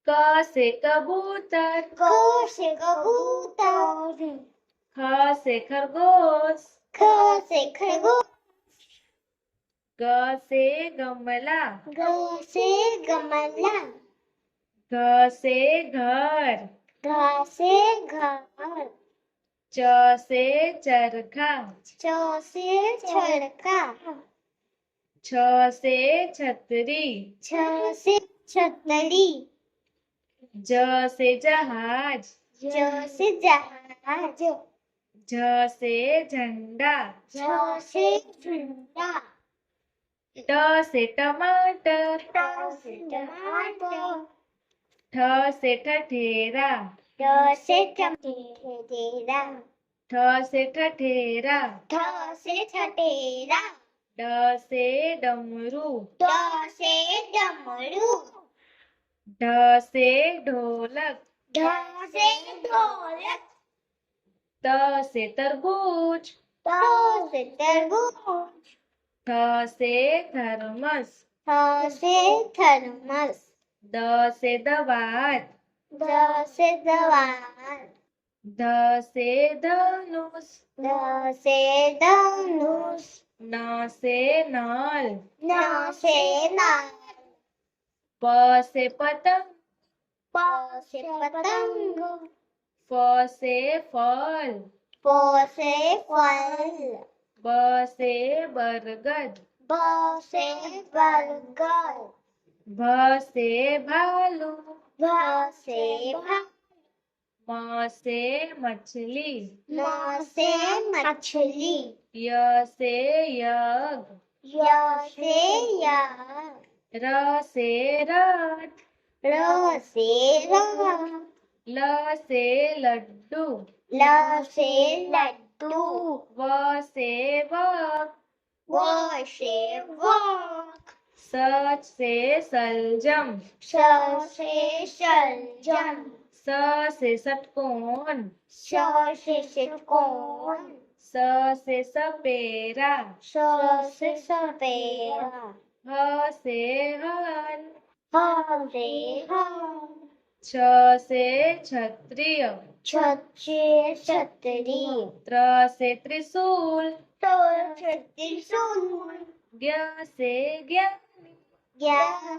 क से कबूतर, क से कबूतर, ख से खरगोश, ख से खरगोश, ग से गमला, ग से गमला, घ से घर, घ से घर, च से चरखा, च से चरखा, छ से छतरी, छ से छतरी, ज से जहाज, ज से जहाज, झ से झंडा, झ से झंडा, ट से टमाटर, ट से टमाटर, ठ से ठठेरा, ठ से ठठेरा, ठ से ठठेरा, ठ से ठठेरा, ड से डमरू, ड से डमरू, ढ से ढोलक, ढ से ढोलक, त से तरबूज, त से तरबूज, थ से थर्मस, थ से थर्मस, द से दवात, द से दवात, ध से धनुष, ध से धनुष, न से नल, न से नल, प से पतंग, प से पतंग, फ से फल, फ से फल, ब से बरगद, ब से बरगद, भ से भालू, भ से भालू, म से मछली, म से मछली, य से यज्ञ, य से यज्ञ, र से रथ, र से रथ, ल से लड्डू, ल से लड्डू, व से वक, व से वक, स से सलजम, स से सलजम, स से षटकोण, स से षटकोण, स से सपेरा, स से सपेरा, ह से हल, ह से हल, छ से क्षत्रिय, छ से छतरी, त्र से त्रिशूल, त से त्रिशूल, ज्ञ से ज्ञानी, ज्ञ